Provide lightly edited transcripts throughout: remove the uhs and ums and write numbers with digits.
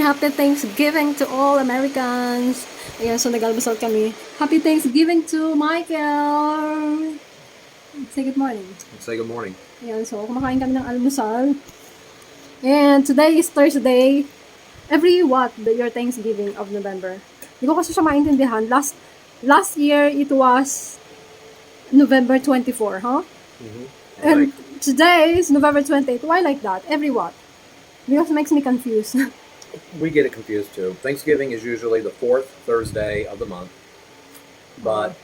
Happy Thanksgiving to all Americans. Ayan, so nag-almusal kami. Happy Thanksgiving to Michael. Say good morning. Say good morning. Ayan, so kumakain kami ng almusal. And today is Thursday. Every your Thanksgiving of November. Hindi ko kasi siya maintindihan. Last year, it was November 24, huh? Mm-hmm. And today is November 28. Why like that? Every what? Because it makes me confused. We get it confused too. Thanksgiving is usually the fourth Thursday of the month, but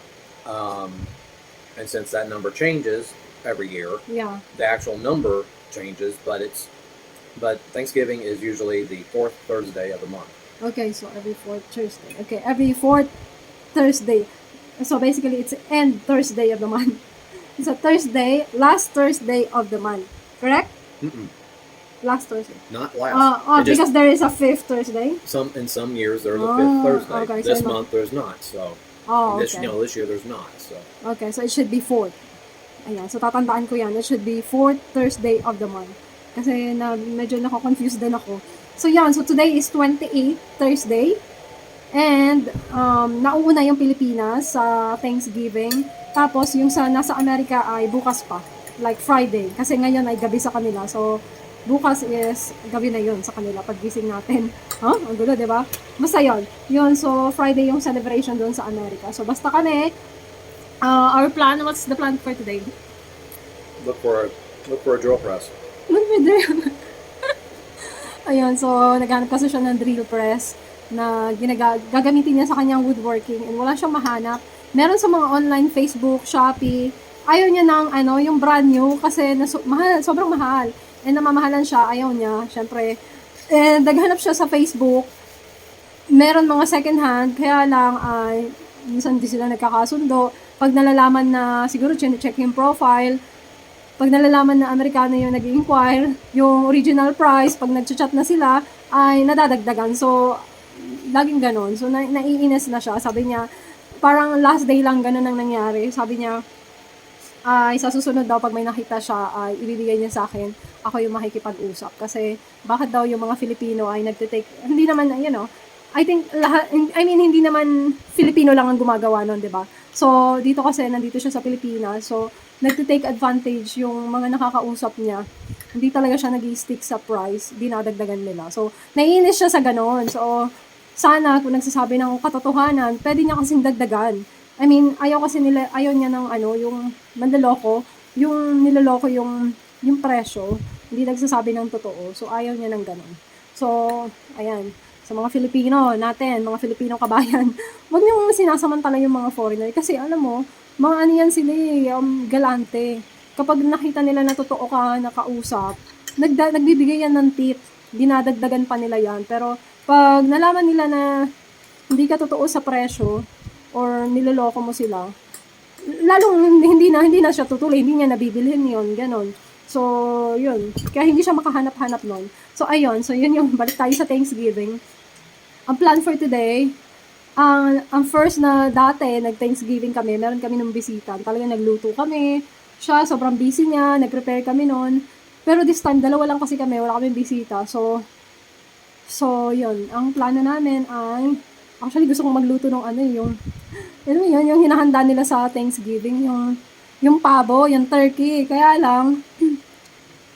and since that number changes every year, Yeah. the actual number changes. But Thanksgiving is usually the fourth Thursday of the month. Okay, so every fourth Thursday. Okay, every fourth Thursday. So basically, it's end Thursday of the month. It's a Thursday, last Thursday of the month. Correct? Mm-mm. Last Thursday. Not last. Because there is a fifth Thursday. In some years there's a fifth Thursday. Okay, this so month there's not. So okay. this year there's not. So Okay, so it should be fourth. Ayan, so tatandaan ko yan. It should be fourth Thursday of the month. Kasi medyo nako-confused din ako. So yan, so today is 28th Thursday. And nauuna yung Pilipinas sa Thanksgiving. Tapos yung nasa Amerika ay bukas pa. Like Friday. Kasi ngayon ay gabi sa kanila. So bukas is gabi na yun sa kanila paggising natin. Huh? Ang gulo, di ba? Basta yun. Yun, so Friday yung celebration doon sa Amerika. So basta kami, our plan, what's the plan for today? look for a drill press. Look for drill. Ayun, so naghanap kasi siya ng drill press na gagamitin niya sa kanyang woodworking and wala siyang mahanap. Meron sa mga online, Facebook, Shopee, ayaw niya ng yung brand new kasi mahal, sobrang mahal. And namamahalan siya, ayaw niya, syempre. And naghanap siya sa Facebook, meron mga second hand, kaya lang ay minsan di sila nagkakasundo. Pag nalalaman na, siguro check yung profile, pag nalalaman na Amerikano yung nag-inquire, yung original price, pag nag-chat na sila, ay nadadagdagan. So, laging ganon. So, naiinis na siya. Sabi niya, parang last day lang ganon ang nangyari. Sabi niya, ay sa susunod daw pag may nakita siya, ay ibibigay niya sa akin, ako yung makikipag-usap. Kasi, bakit daw yung mga Filipino ay hindi naman, I think, hindi naman Filipino lang ang gumagawa nun, di ba? So, dito kasi, nandito siya sa Pilipinas. So, nagtitake advantage yung mga nakakausap niya. Hindi talaga siya nag-stick sa price, dinadagdagan nila. So, naiinis siya sa ganon. So, sana kung nagsasabi ng katotohanan, pwede niya kasing dagdagan. Ayaw niya ng yung manloloko, yung niloloko yung presyo, hindi nagsasabi ng totoo. So, ayaw niya ng ganon. So, ayan. Sa mga Filipino natin, mga Filipino kabayan, wag niyong sinasamantala yung mga foreigner. Kasi alam mo, mga yan sila galante. Kapag nakita nila na totoo ka, nakausap, nagbibigay yan ng tip. Dinadagdagan pa nila yan. Pero pag nalaman nila na hindi ka totoo sa presyo or niloloko mo sila, lalong hindi na siya tutuloy, hindi niya nabibilhin yon, ganon. So, yun. Kaya hindi siya makahanap-hanap nun. So, ayun. So, yun yung balik tayo sa Thanksgiving. Ang plan for today, ang first na dati, nag-Thanksgiving kami, meron kami ng bisita. Talagang nagluto kami. Siya, sobrang busy niya. Nag-prepare kami noon. Pero this time, dalawa lang kasi kami. Wala kaming bisita. So, yun. Ang plano namin ay, actually, gusto kong magluto ng yung hinahanda nila sa Thanksgiving. Yung pabo, yung turkey. Kaya lang,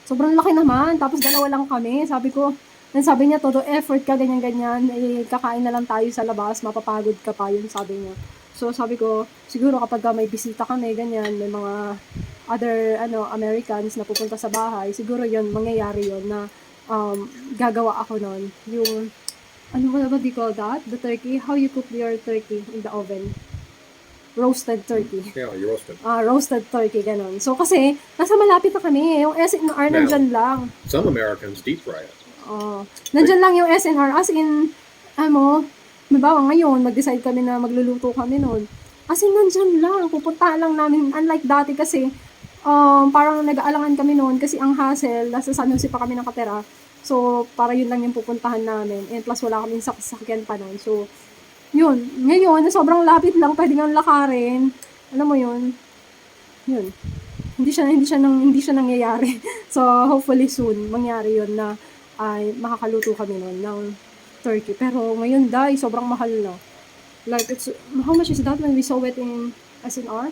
sobrang laki naman. Tapos dalawa lang kami. Sabi niya, todo effort ka, ganyan-ganyan. Kakain na lang tayo sa labas, mapapagod ka pa, yun sabi niya. So sabi ko, siguro kapag may bisita kami, ganyan, may mga other Americans na pupunta sa bahay, siguro yun, mangyayari yun na gagawa ako nun. Yung, what do you call that? The turkey? How you cook your turkey in the oven? Roasted turkey. Yeah, you roasted. Roasted turkey, ganun. So, kasi, nasa malapit na kami. Yung SNR nandyan lang. Some Americans deep fry it. Nandyan lang yung SNR. As in, mabawa ngayon, mag-decide kami na magluluto kami noon. As in, nandyan lang. Pupunta lang namin. Unlike dati kasi, parang nag-aalangan kami noon kasi ang hassle, nasa San Jose pa kami nakatira. So, para yun lang yung pupuntahan namin. And plus, wala kaming sasakyan pa noon. So, yun. Ngayon, sobrang lapit lang, pwede nga lakarin. Alam mo yun? Yun. Hindi siya nangyayari. So, hopefully soon, mangyari yun na ay makakaluto kami nun ng turkey. Pero ngayon, dahil sobrang mahal na. Like, it's, how much is that when we saw it in SNR?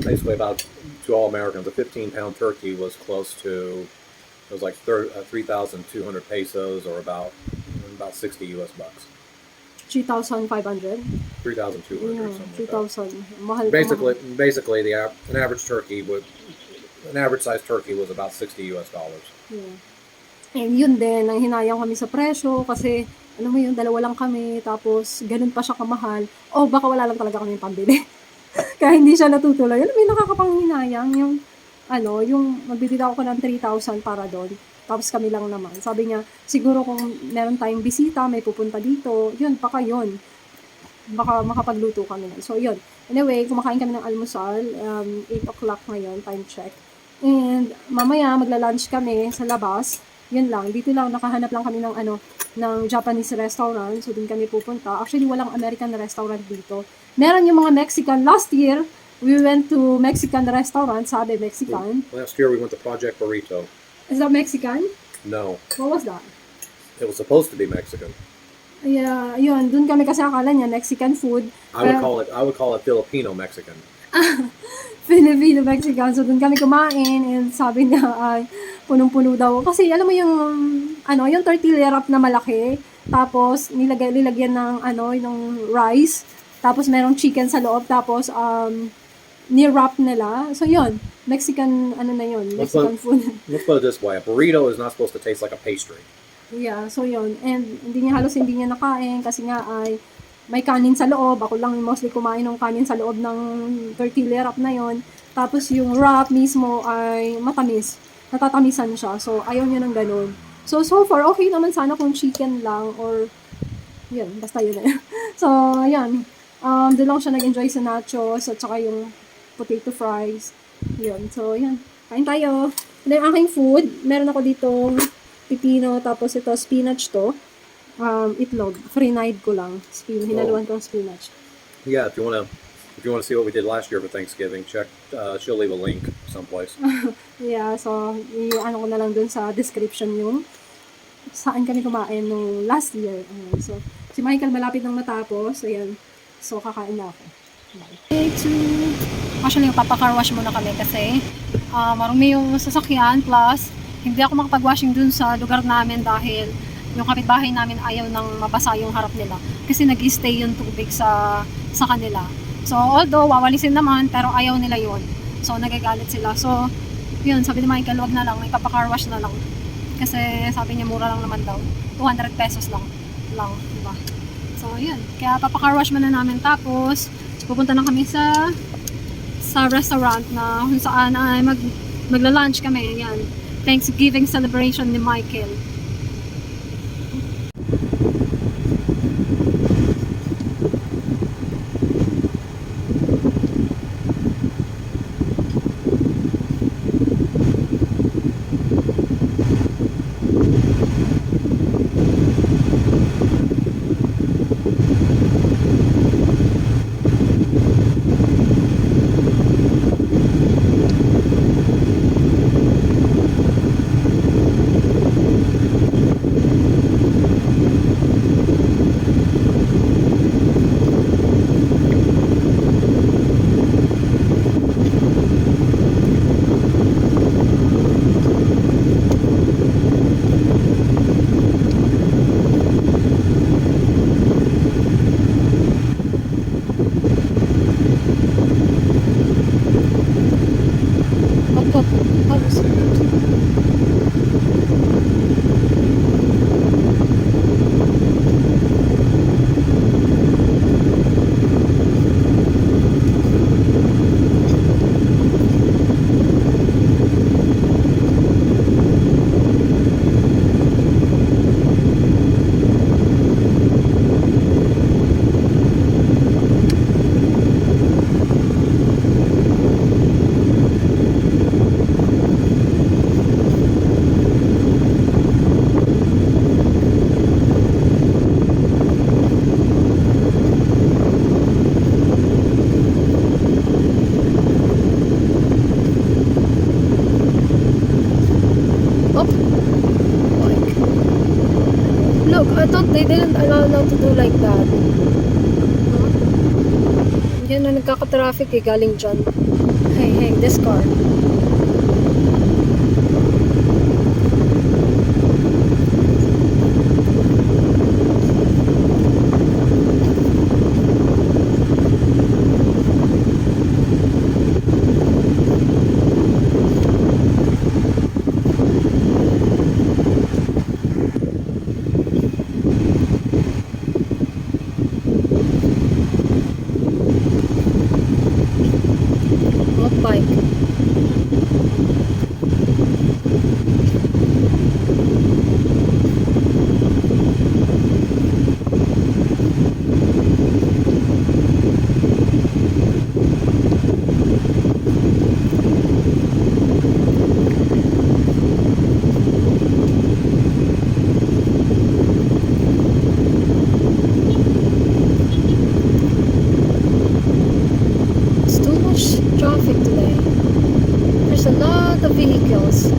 Basically about to all Americans, a 15-pound turkey was close to, it was like 3,200 pesos, or about 60 US bucks. 3,500? 3,200 Yeah, or something like that. 3,000. Mahal pa. Basically, an average sized turkey was about 60 US dollars. Yeah. And yun din, ang hinayang kami sa presyo kasi, alam mo yun, dalawa lang kami, tapos ganun pa siya kamahal. O baka wala lang talaga kami pambili. Kaya hindi siya natutuloy. Alam mo yun, nakakapanghinayang yung, yung magbibitaw ako ng 3,000 para doon. Tapos kami lang naman. Sabi niya, siguro kung meron tayong bisita, may pupunta dito, yun, baka yun. Baka makapagluto kami na. So, yun. Anyway, kumakain kami ng almusal. 8 o'clock ngayon, time check. And mamaya, magla-lunch kami sa labas. Yun lang. Dito lang, nakahanap lang kami ng ng Japanese restaurant. So, dun kami pupunta. Actually, walang American restaurant dito. Meron yung mga Mexican. Last year, we went to Mexican restaurant. Sabi, Mexican. Last year we went to Project Burrito. Is that Mexican? No, What was that? it was supposed to be Mexican. Yeah, yun. Dun kami kasi akala niya Mexican food. I would call it Filipino Mexican. Filipino Mexican. So, dun kami kumain and sabi niya ay punong-puno daw. Kasi alam mo yung yung tortilla wrap na malaki. Tapos nilagyan ng ng rice. Tapos merong chicken sa loob. Tapos ni-wrap nila. So, yun. Mexican na yun. Mexican food. Let's put it this way: a burrito is not supposed to taste like a pastry. Yeah, so yun. And hindi niya nakain kasi nga ay may kanin sa loob. Ako lang mostly kumain ng kanin sa loob ng tortilla wrap na yon. Tapos yung wrap mismo ay matamis. Natatamisan siya. So, ayaw niya ng ganun. So far, okay naman sana kung chicken lang or yun, basta yun na. So, yan. Doon lang siya nag-enjoy sa nachos at saka yung potato fries. Yun. So, yan. Kain tayo. And then, aking food, meron ako ditong pipino, tapos ito, spinach to. Itlog. Free-nied ko lang. Hinaluan ko ng spinach. Yeah, if you want to see what we did last year for Thanksgiving, check. She'll leave a link someplace. Yeah, so, ko na lang dun sa description yung saan kami kumain nung last year. So, si Michael malapit nang matapos. Ayan. So, kakain na ako. Actually, papacar wash muna kami kasi marumi yung sasakyan plus hindi ako makapag-washing dun sa lugar namin dahil yung kapitbahay namin ayaw nang mabasa yung harap nila kasi nag-stay yung tubig sa kanila. So, although wawalisin naman pero ayaw nila yun. So, nagagalit sila. So, yun, sabi ni Michael, wag na lang, may papacar wash na lang. Kasi sabi niya mura lang naman daw. 200 pesos lang, diba? So, yun. Kaya papacar wash muna namin tapos pupunta na kami sa restaurant na kung saan ay magla-lunch kami. Yan. Thanksgiving celebration ni Michael. look, I thought they didn't allow now to do like that. Huh? Yan na nagkaka-traffic eh, galing dyan. Hey, this car. What bike? It's too much traffic today. There's a lot of vehicles.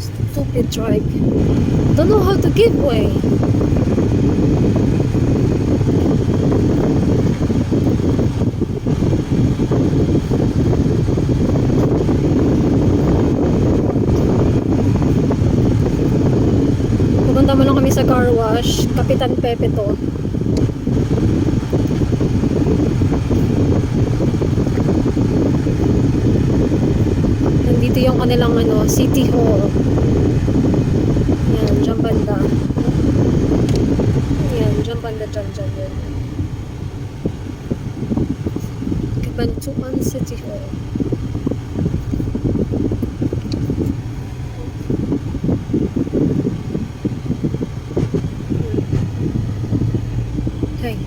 Stupid trike. Don't know how to give way. Pupunta mo lang kami sa car wash. Kapitan Pepe to. Nandito yung kanilang City Hall. Yan, dyan banda. Yan, dyan banda, dyan. Kabantuan City Hall. Hey.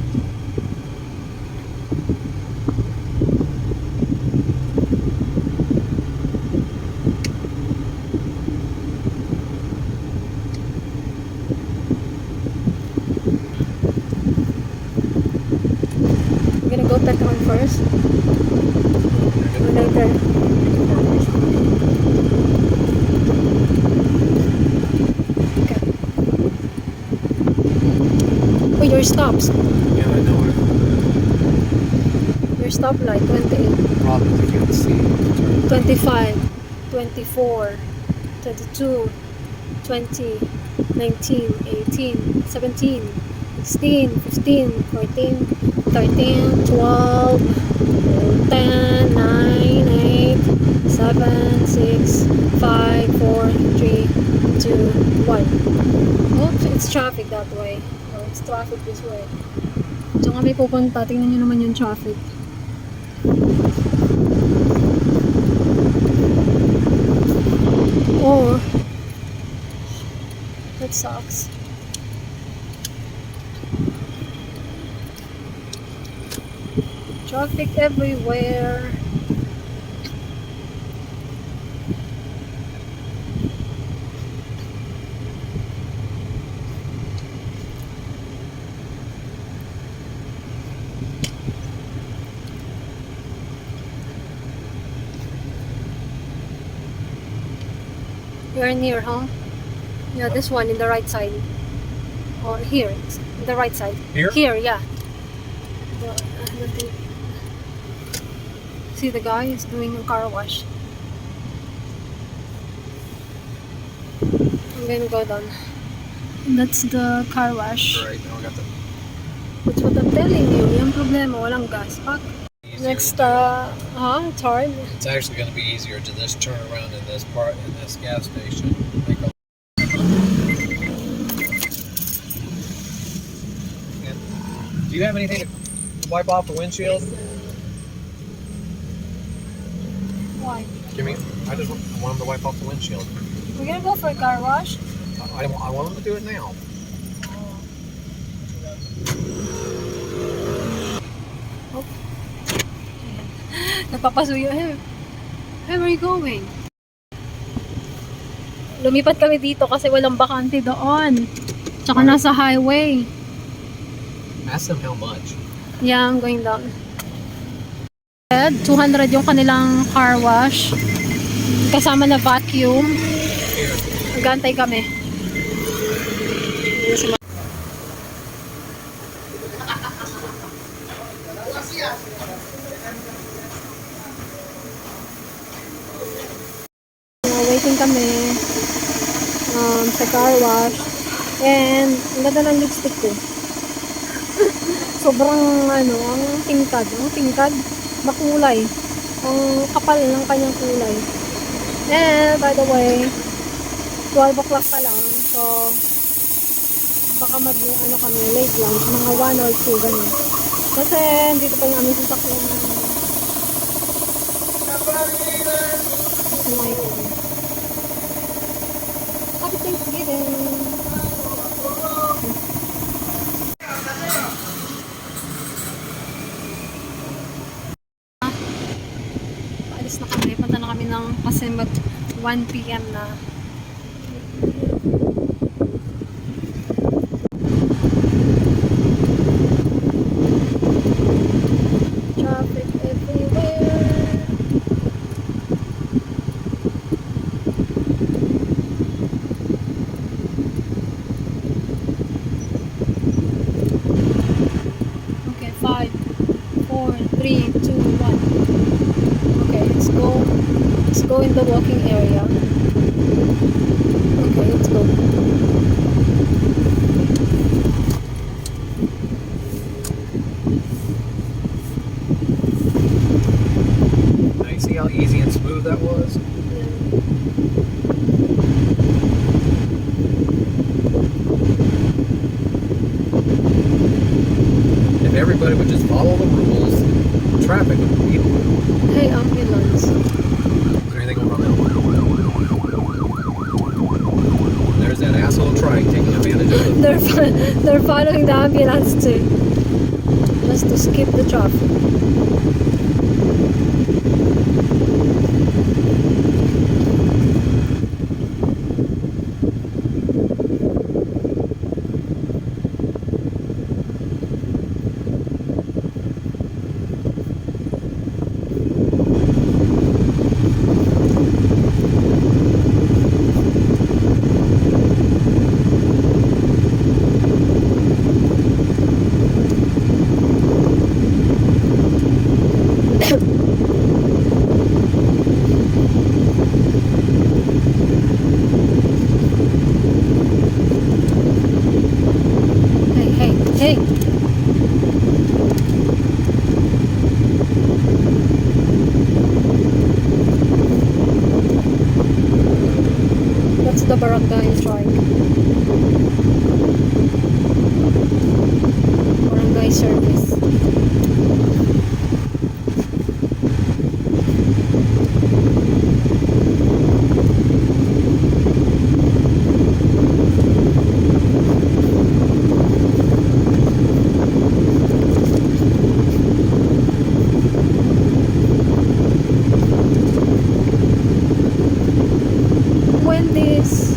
I'm gonna go back on first. Or later. Okay. Oh, your stops. Yeah, I know it. Your stoplight, 28. Problem is I can't see. 25, 24, 22, 20, 19, 18, 17, 16, 15, 14, 13, 12, 10, 9, 8, 7, 6, 5, 4, 3, 2, 1. Oops, it's traffic that way. Oh, it's traffic this way. Diyan kami pupunta. Tingnan nyo naman yung traffic. Oh, that sucks. Traffic everywhere. You're near, huh? Yeah, this one in the right side. Or here, it's in the right side. Here? Here, yeah. See, the guy is doing a car wash. I'm gonna go down. That's the car wash. Right, now I got the That's what I'm telling you. Yung problema, walang gas pack. Next, it's hard. It's actually going to be easier to just turn around in this part in this gas station. Do you have anything to wipe off the windshield? Why? Give me. I just want them to wipe off the windshield. We're gonna go for a car wash. I want them to do it now. Napapasuyo. Hey, where are you going? lumipat kami dito kasi walang bakante doon. Tsaka nasa highway. Ask them how much. Yeah, I'm going down. 200 yung kanilang car wash. Kasama na vacuum. Gantay kami. Waiting kami sa car wash. And ang ganda ng lipstick ko. Sobrang ang tingkad, makulay. Ang kapal ng kanyang kulay. And by the way, 12 o'clock pa lang. So baka kami late lunch, mga 1 or 2 ganun. Kasi dito pa yung aming sasakyan. Happy Thanksgiving! Paalis na kami. Punta na kami kasi mag 1 p.m. na. Traffic everywhere. Okay, 5, 4, 3, 2, 1. Okay, let's go. Let's go in the walking area. Okay, let's go. Now you see how easy and smooth that was? If everybody would just follow the rules, traffic would be. Hey, ambulance. Is there anything wrong? There's that asshole truck taking advantage of it. They're following the ambulance too. Just to skip the traffic. Hey. That's the barangay strike. Barangay service. When this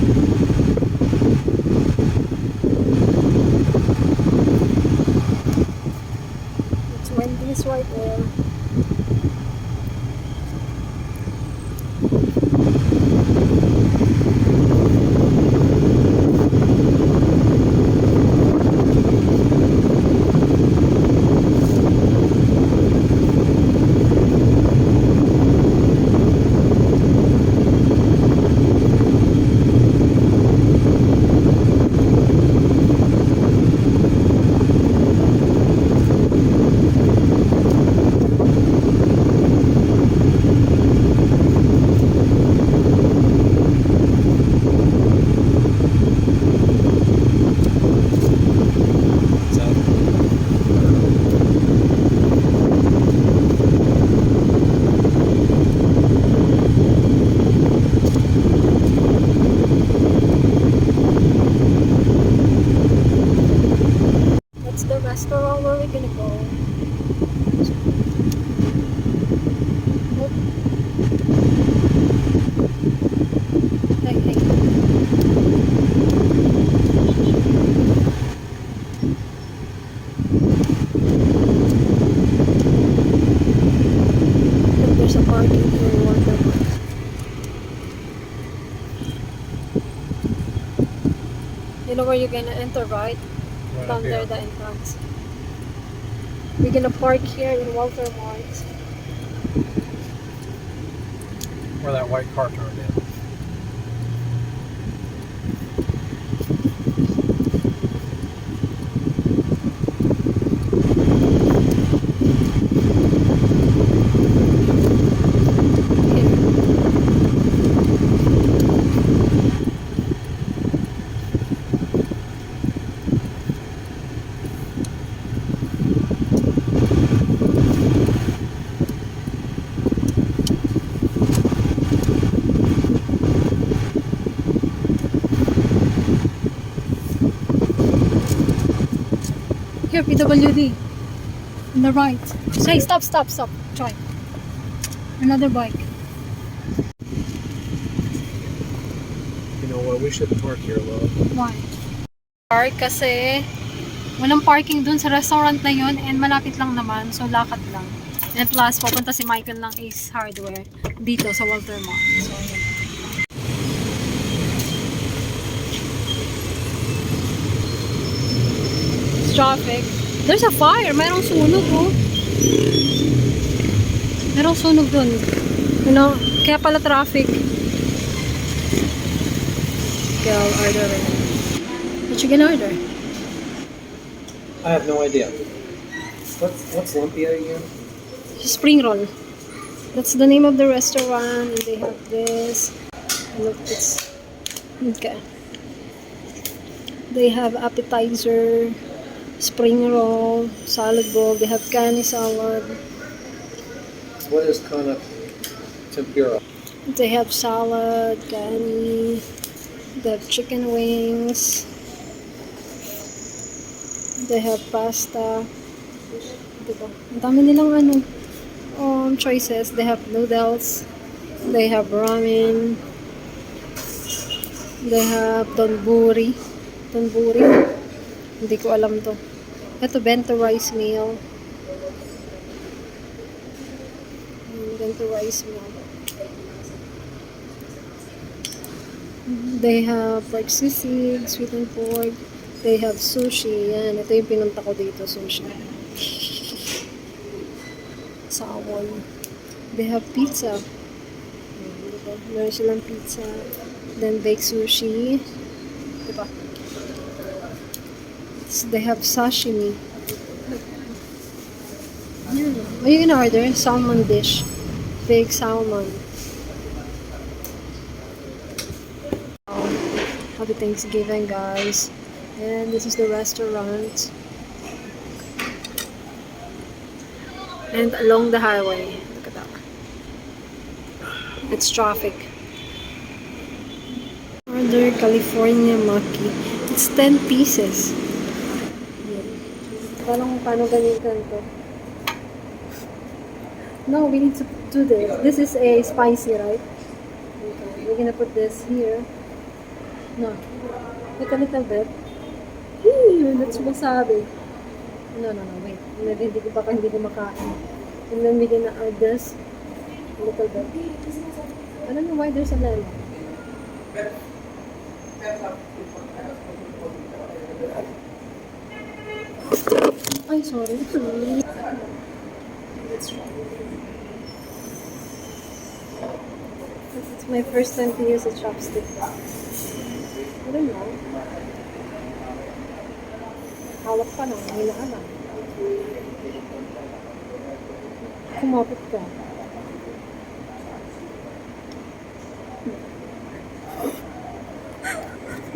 know where you're gonna enter, right? Right Down up there, here. the entrance. We're gonna park here in Walter Mart. Where that white car turned in. Here, PWD. On the right. Say, stop. Try. Another bike. You know what? We shouldn't park here, love. Why? Park kasi walang parking dun sa restaurant na yun and malapit lang naman, so lakad lang. And plus, papunta si Michael ng Ace Hardware dito sa Walter Mart. So, yun. It's traffic. There's a fire. Mayroong sunog, oh. Mayroong sunog dun. You know, kaya pala traffic. Okay, I'll order it. What you gonna order? I have no idea. What's lumpia again? Spring roll. That's the name of the restaurant, and they have this. Look, it's okay. They have appetizer, spring roll, salad bowl. They have canny salad. What is kind of tempura? They have salad, canny. They have chicken wings. They have pasta. Diba? Ang dami nilang choices. They have noodles. They have ramen. They have donburi. Donburi. Hindi ko alam to. Ito, bento rice meal. Bento rice meal. They have like sisig, sweetened pork. They have sushi. Yan. Ito yung pinunta ko dito, sushi. Sawon. They have pizza. Diba? Meron silang pizza. Then baked sushi. Diba? They have sashimi. Yan. Are you gonna order? Salmon dish. Baked salmon. Happy Thanksgiving, guys. And this is the restaurant. And along the highway. Look at that. It's traffic. Order California Maki. It's 10 pieces. Paano gamitan to? No, we need to do this. This is a spicy, right? Okay. We're gonna put this here. No. Wait a little bit. That's wasabi. No, wait. Hindi ko makain. And then we're gonna add this a little bit. I don't know why there's a lemon. Ay, sorry. Let's try. It's my first time to use a chopstick. I don't know. Hawak pa lang, may naalam. Kumapit ka.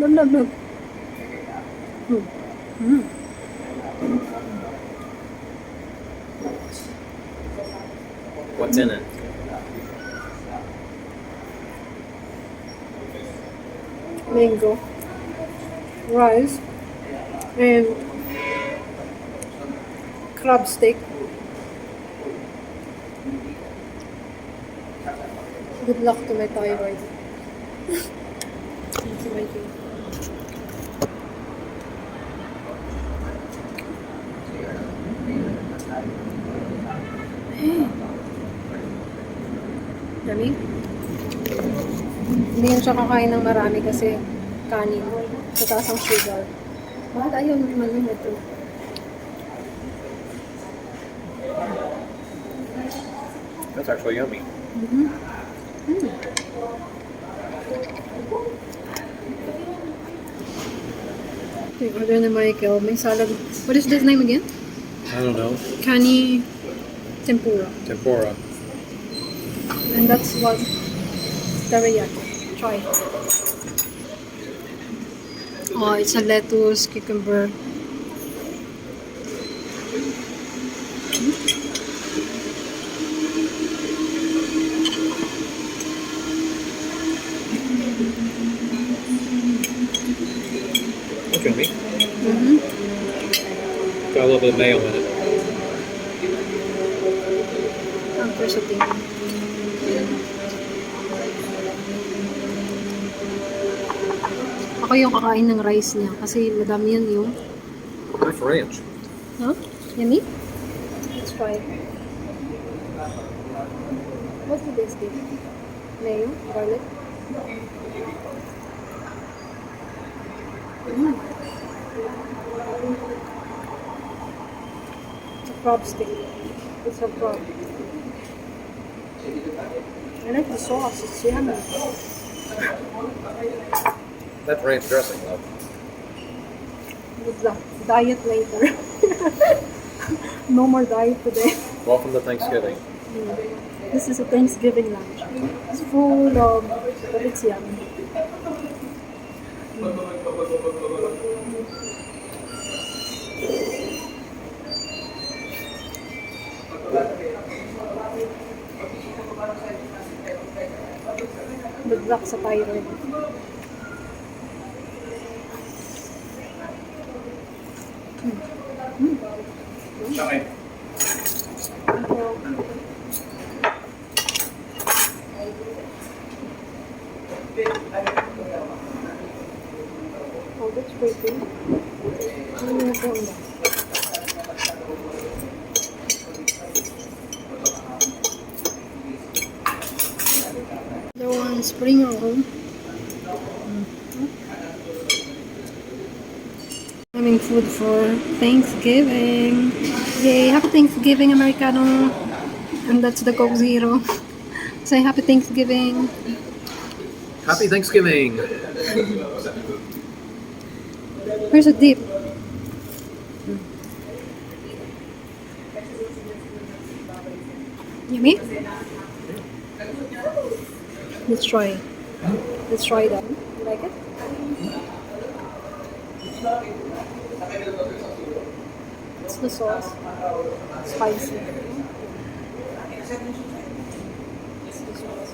Lamlamlam. What's in it? Mango. Rice. And crab stick. Good luck to my thyroid. That's my thing. Dami? Hindi yan siya kakain ng marami kasi kanin. Mataas ang sugar. Bakit ayaw naman yun ito? That's actually yummy. Okay, order na Michael. May salad. What is this name again? I don't know. Kani tempura. Tempura. And that's what teriyaki. Try. Oh, it's a lettuce, cucumber. That's yummy. Mm-hmm. Got a little bit of mayo in it. Ang first thing. Ako yung kakain ng rice niya kasi madami yan yung... Nice ranch. Huh? Yummy? Let's try it. What do this give? Mayo? Garlic? Mm. It's a crab stick. It's a crab. I like the sauce. It's yummy. That's ranch dressing, though. Good luck. Diet later. No more diet today. Welcome to Thanksgiving. This is a Thanksgiving lunch. It's full of, but it's yummy. Good luck sa thyroid. Oh, that's pretty. Ano yung ganda? The one spring roll. Having food for Thanksgiving. Yay! Happy Thanksgiving, Americano. And that's the Coke Zero. Say Happy Thanksgiving. Happy Thanksgiving! Where's the dip? Yummy? Let's try. Let's try that. You like it? It's the sauce. Spicy. It's the sauce.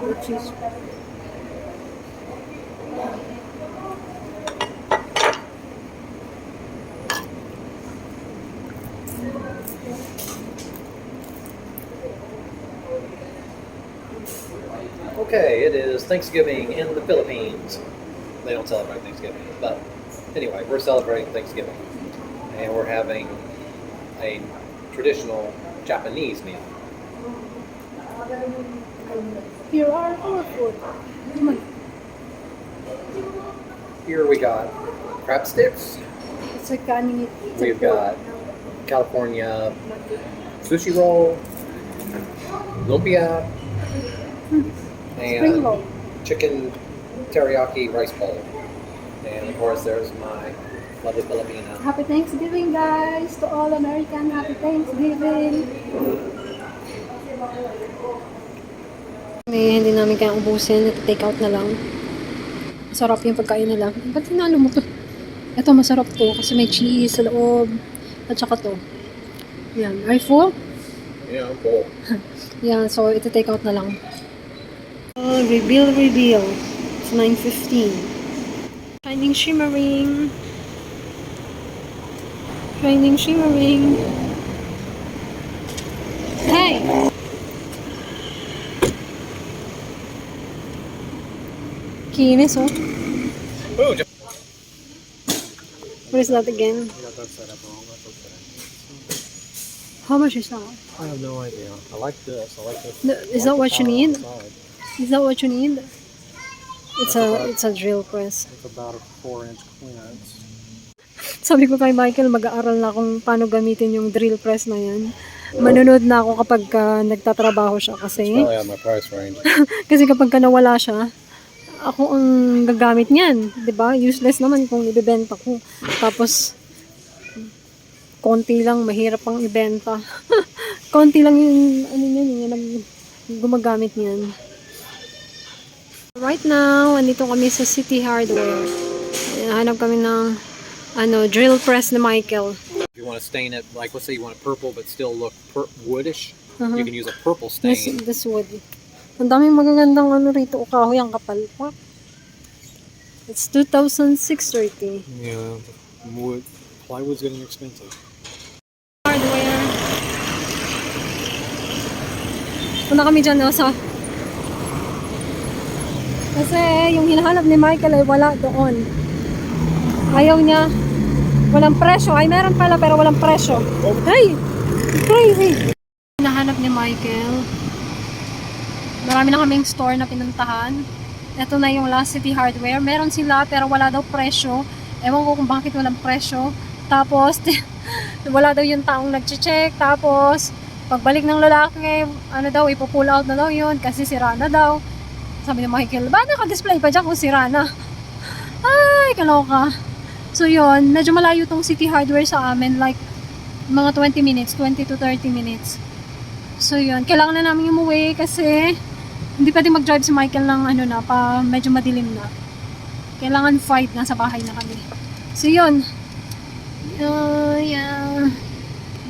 The cheese. Okay, it is Thanksgiving in the Philippines. They don't celebrate Thanksgiving, but anyway, we're celebrating Thanksgiving. And we're having a traditional Japanese meal. Here are our food. Come on. Here we got crab sticks. It's a kani. We've got California sushi roll, lumpia, spring and roll. chicken teriyaki rice bowl. And of course, there's my lovely Filipina. Happy Thanksgiving, guys! To all American, Happy Thanksgiving! Hindi namin kaya ubusin. Ito take out na lang. Masarap yung pagkain nila. Ba't tinalo mo to? Ito masarap to kasi may cheese sa loob. At saka to. Yan. Are you full? Yeah, I'm full. Yan. So, ito take out na lang. Reveal. It's 9:15. Shining, shimmering. Shining, shimmering. Hey! Kinis, oh. Oh, What is that again? How much is that? I have no idea. I like this. I like this. Is that what you need? Is that what you need? It's a drill press. It's about a 4-inch clearance. Sabi ko kay Michael, mag-aaral na kung paano gamitin yung drill press na yan. Manunod na ako kapag nagtatrabaho siya kasi Probably out of my price range. kasi kapag nawala siya, ako ang gagamit niyan, 'di ba? Useless naman kung ibebenta ko. Tapos konti lang, mahirap pang ibenta. Konti lang yung ano niyan, yung gumagamit niyan. Right now, andito kami sa City Hardware. Hanap kami ng drill press ni Michael. If you want to stain it, like let's say you want it purple but still look woodish, Uh-huh. you can use a purple stain. This wood. Ang daming magagandang rito, kahoy ang kapal. What? It's 2,630. Yeah, wood. Plywood's getting expensive. Hardware. Punta kami dyan sa... Kasi yung hinahanap ni Michael ay wala doon. Ayaw niya. Walang presyo. Ay, meron pala pero walang presyo. Hey! Crazy! Hinahanap ni Michael. Marami na kaming store na pinuntahan. Ito na yung Last City Hardware. Meron sila pero wala daw presyo. Ewan ko kung bakit walang presyo. Tapos, wala daw yung taong nag-check. Tapos, pagbalik ng lalaki, ipo-pull out na daw yun kasi sira na daw. Sabi ni Michael, ba naka-display pa dyan kung sira na? Ay, kaloka. So yun, medyo malayo tong City Hardware sa amin. Like, mga 20 minutes, 20 to 30 minutes. So yun, kailangan na namin umuwi kasi hindi pwede mag-drive si Michael ng medyo madilim na. Kailangan 5 na sa bahay na kami. So yun,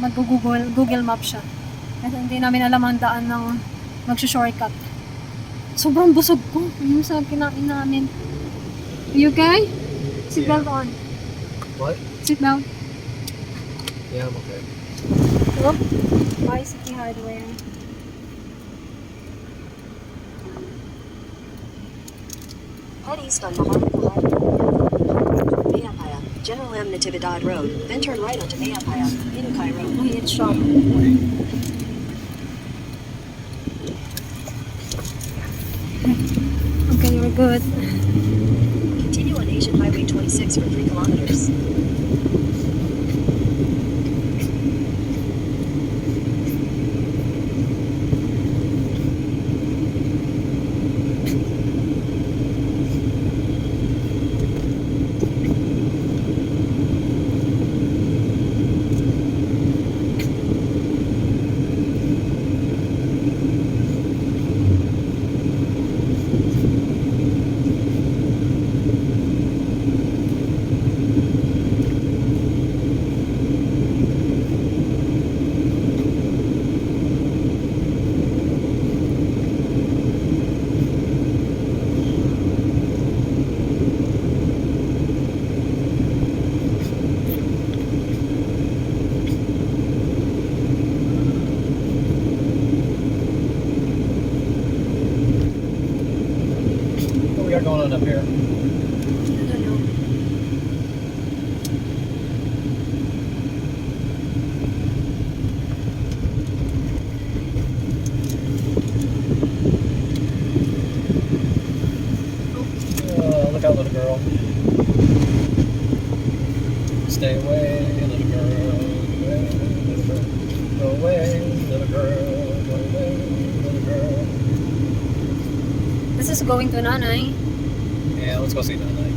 mag-Google Map siya. Kasi hindi namin alam ang daan ng mag-shortcut. Sobrang busog ko. Yung sa kinain namin. You okay? Seatbelt on. What? Seatbelt. Yeah, I'm okay. Oh, bye City Hardware. Head east on Mayapaya, General M. Natividad Road, then turn right onto Mayapaya, Inukai Road. Oh, it's shop. Okay, we're good. Continue on Asian Highway 26 for 3 kilometers. What we got going on up here? I don't know. Look out, little girl. Stay away, little girl. Go away, little girl. Go away, little girl. This is going to Nanay. Yeah, let's go see Nanay.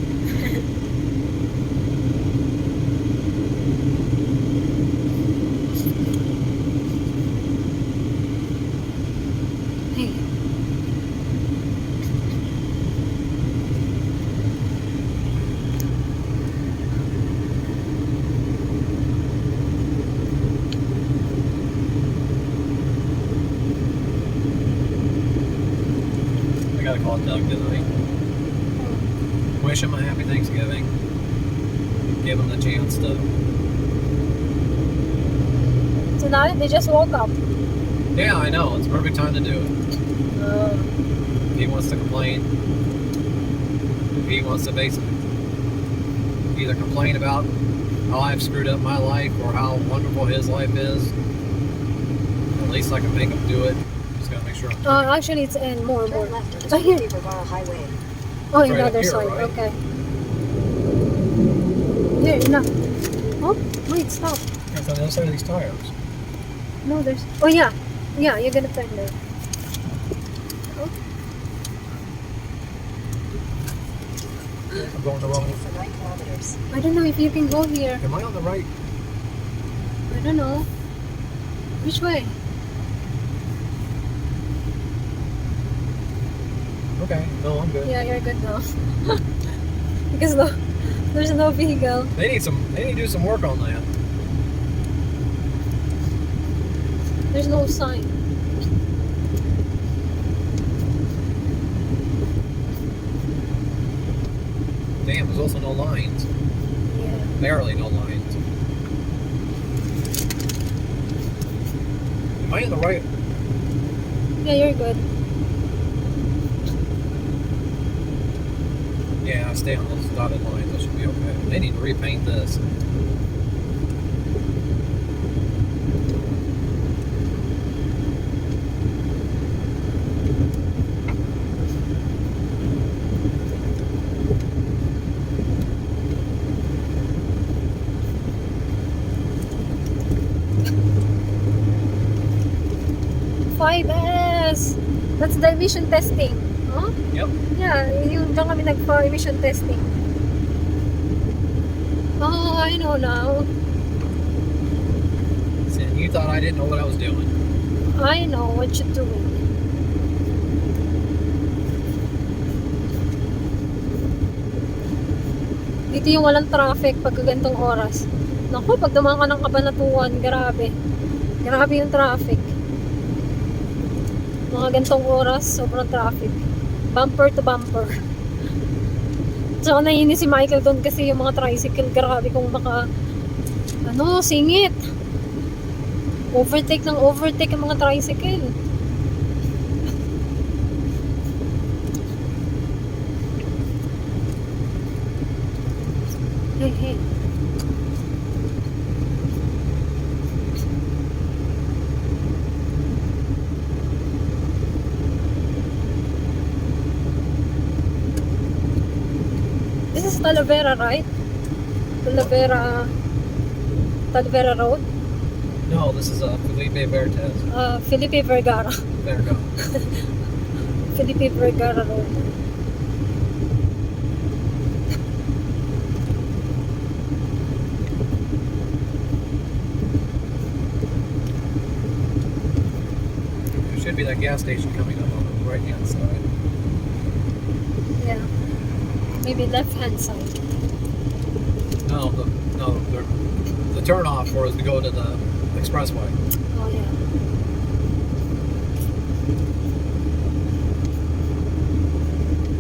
Hey. I gotta call Doug tonight. Wish him a happy Thanksgiving. Give him the chance to. Tonight, they just woke up. Yeah, I know. It's a perfect time to do it. If he wants to complain, if he wants to basically either complain about how I've screwed up my life or how wonderful his life is, At least I can make them do it. Just gotta make sure. Actually, it's in more. Turn left onto Oh, here. Beaver Bar Highway. Oh, Right in the up other here, side. right? Okay. Here, no. Oh, wait, stop. It's on the other side of these tires. No, there's. Oh, yeah. Yeah, you're gonna turn there. I'm going the wrong way. For 9 kilometers. I don't know if you can go here. Am I on the right? I don't know. Which way? Okay. No, I'm good. Yeah, you're good now. Because there's no vehicle. They need to do some work on that. There's no sign. Damn, there's also no lines. Yeah. Barely no lines. Am I in the right? Yeah, you're good. Yeah, I stay on those dotted lines. That should be okay. They need to repaint this. S. That's the emission testing. Huh? Yep. Yeah, yung dyan kami nagpa-emission testing. Oh, I know now. And you thought I didn't know what I was doing. I know what you're doing. Dito yung walang traffic pag gantong oras. Naku, pag dumaan ka ng Kabanatuan, grabe. Grabe yung traffic. Mga gantong oras, sobrang traffic. Bumper to bumper. Tsaka naiinis si Michael doon kasi yung mga tricycle, grabe kung maka singit. Overtake ng overtake ang mga tricycle. Hey, hey. This is Talavera, right? Talavera Road? No, this is Felipe Vertes. Felipe Vergara. There we go. Felipe Vergara Road. There should be that gas station coming up on the right hand side. Yeah. Maybe left hand side. No, the turn off for us to go to the expressway. Oh yeah.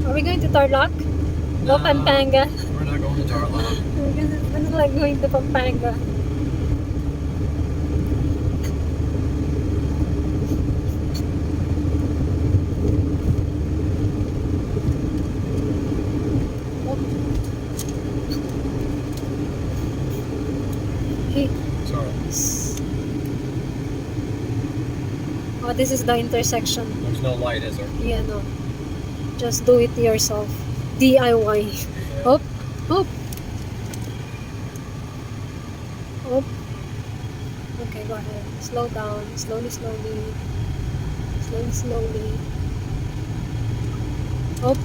Are we going to Tarlac? No, No. Pampanga. We're not going to Tarlac. Because it's like going to Pampanga. Okay. Sorry. Oh, this is the intersection. There's no light, is there? Yeah, no. Just do it yourself. DIY. Yeah. Hop, hop. Hop. Okay, go ahead. Slow down. Slowly, slowly. Slowly, slowly. Hop.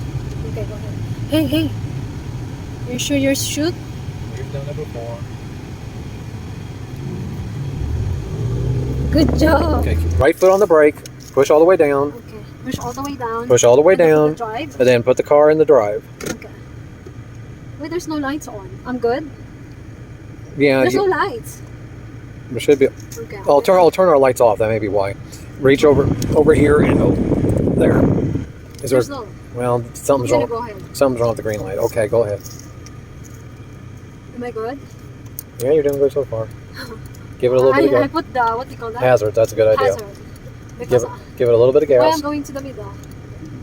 Okay, go ahead. Hey, hey. You sure you're shoot? We've done it before. Good job. Okay, right foot on the brake. Push all the way down. Okay. Push all the way down. Push all the way And then down. put the drive. And then put the car in the drive. Okay. Wait, there's no lights on. I'm good. Yeah, There's no lights. there should be. Okay. I'll turn our lights off. That may be why. Reach over here and go there. Is there? There's no. Well, something's I'm wrong. gonna go ahead. Something's wrong with the green light. Okay, go ahead. Am I good? Yeah, you're doing good so far. Give it a little bit I of put the, what do you call that? hazard. That's a good idea. Hazard. Because Give it a little bit of why gas I'm going to the middle.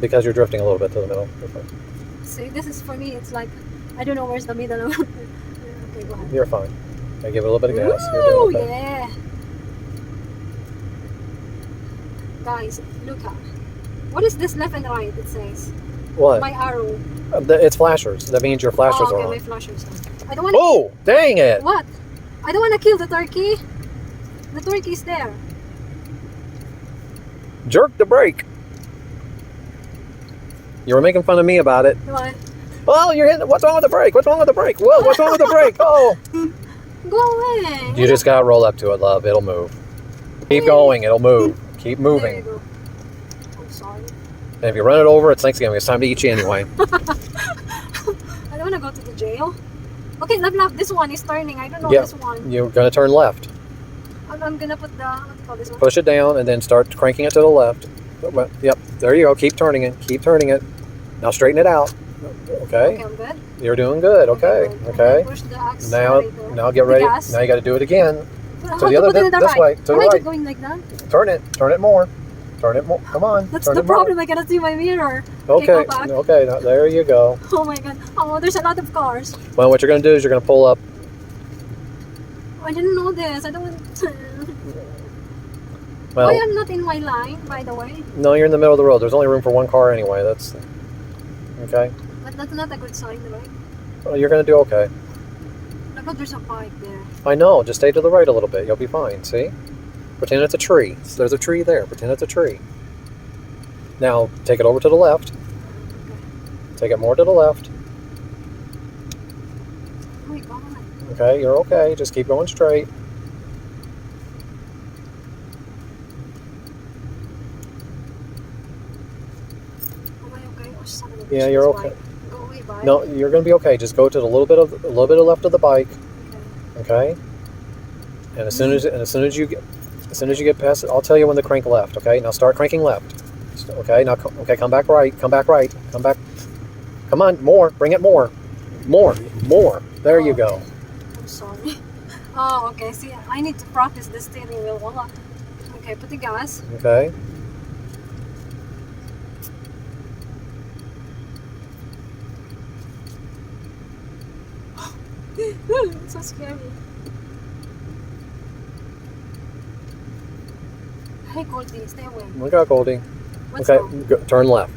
because you're drifting a little bit to the middle. You're fine. See, this is for me, it's like, I don't know where's the middle. Okay, go ahead. You're fine. Okay, give it a little bit of gas. You're Ooh, doing okay. yeah. guys, look at. What is this left and right? It says What? my arrow. It's flashers. That means your flashers Oh, okay, are my on. flashers. I don't want to. Oh, dang it! What? I don't want to kill the turkey. The turkey is there. Jerk the brake. You were making fun of me about it. What? Oh, you're hitting. What's wrong with the brake? What's wrong with the brake? Whoa, what's wrong with the brake? Oh. Go away. You just gotta roll up to it, love. It'll move. Keep going. It'll move. Keep There you moving. go. I'm sorry. And if you run it over, it's Thanksgiving. It's time to eat you anyway. I don't want to go to the jail. Okay, love, this one is turning. I don't know Yeah. this one. You're gonna turn left. I'm gonna put the, what do you call this one? Push it down and then start cranking it to the left. Yep. There you go. Keep turning it. Keep turning it. Now straighten it out. Okay, Okay. I'm good. You're doing good. Okay. good. Okay. Push the Now, accelerator. now get The ready. gas. Now you got to do it again. How the to other- put it in the this right? way, to the Am I right. just going like that? Turn it. Turn it more. Turn it more. Come on. That's turn the it more. problem. I cannot see my mirror. Okay. go back. Okay. Now, there you go. Oh my god. Oh, there's a lot of cars. Well, what you're going to do is you're going to pull up. I didn't know this. I don't want to. Well, Why I'm not in my line, by the way? no, you're in the middle of the road. There's only room for one car anyway. That's okay. But that's not a good sign, right? Well, you're going to do okay. Look, there's a bike there. I know. Just stay to the right a little bit. You'll be fine. See? Pretend it's a tree. There's a tree there. Pretend it's a tree. Now, take it over to the left. Take it more to the left. Oh my god. Okay, you're okay. Just keep going straight. Am I okay? Oh, son of a Yeah, bitch, you're this okay. bike. Go away, bike. No, you're going to be okay. Just go to the little bit of left of the bike. Okay. Okay. And as soon as you get past it, I'll tell you when to crank left. Okay. Now start cranking left. Okay. Now okay, come back right. Come back right. Come back. Come on, more. Bring it more. More. There you go. I'm sorry. Oh, okay. See, I need to practice the steering wheel a lot. Okay, put the gas. Okay. It's so scary. Hey, Goldie, stay away. We got Goldie. What's Okay. wrong? Turn left.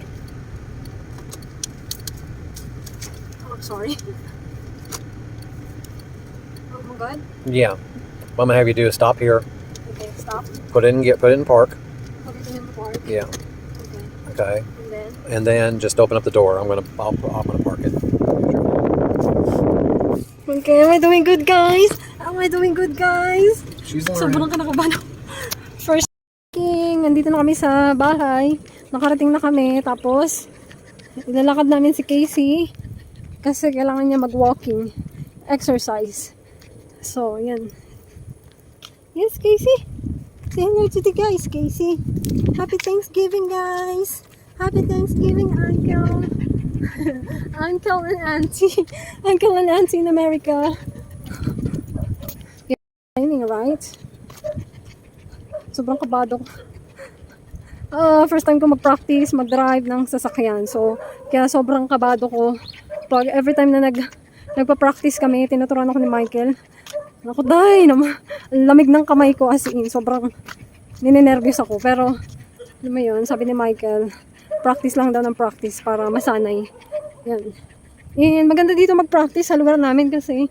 Oh, I'm sorry. Oh, I'm good. Yeah. What I'm gonna have you do is stop here. Okay, stop. Put it in park. Put it in the park. Yeah. Okay, Okay. and then. And then just open up the door. I'm gonna park it. Okay, am I doing good, guys? Am I doing good, guys? She's Sobrang kinakabahan ako. First king, nandito na kami sa bahay. Nakarating na kami. Tapos, ilalakad namin si Casey. Kasi kailangan niya mag-walking. Exercise. So, yan. Yes, Casey. Say hello to the guys, Casey. Happy Thanksgiving, guys. Happy Thanksgiving, Uncle. Uncle and Auntie. Uncle and Auntie in America. Training, right? Sobrang kabado ko. First time ko mag-practice, mag-drive ng sasakyan. So, kaya sobrang kabado ko. Pag every time na nagpa-practice kami, tinuturuan ako ni Michael. Ako, day, lamig ng kamay ko as in. Sobrang ninenervyos ako. Pero, alam mo yun, sabi ni Michael, practice lang daw ng practice para masanay. Yan. And maganda dito mag-practice sa lugar namin kasi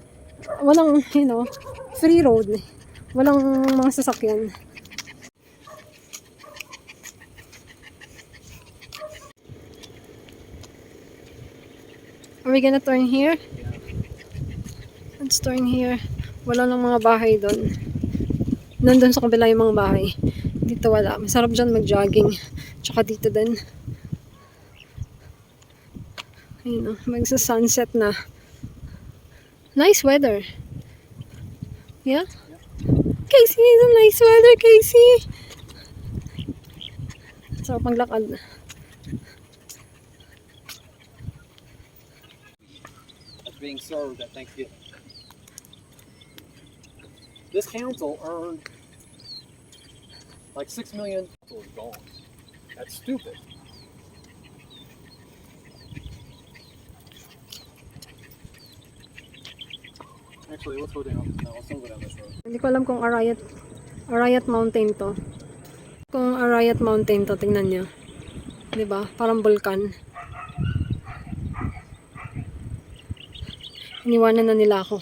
walang, free road. Walang mga sasakyan. Are we gonna turn here? Let's turn here. Wala lang mga bahay doon. Nandun sa kabila yung mga bahay. Dito wala. Masarap dyan mag-jogging. Tsaka dito din. Ayun o. Magsa-sunset na. Nice weather. Yeah? Casey, it's a nice weather, Casey. Sarap maglakad. Being served at Thanksgiving. This council earned like $6 million. It's gone. That's stupid. Actually, let's go down. No, let's not go down this road. Hindi ko alam kung Arayat Mountain to. Kung Arayat Mountain to, tingnan nyo. 'Di ba? Parang bulkan. Iniwanan na nila ako.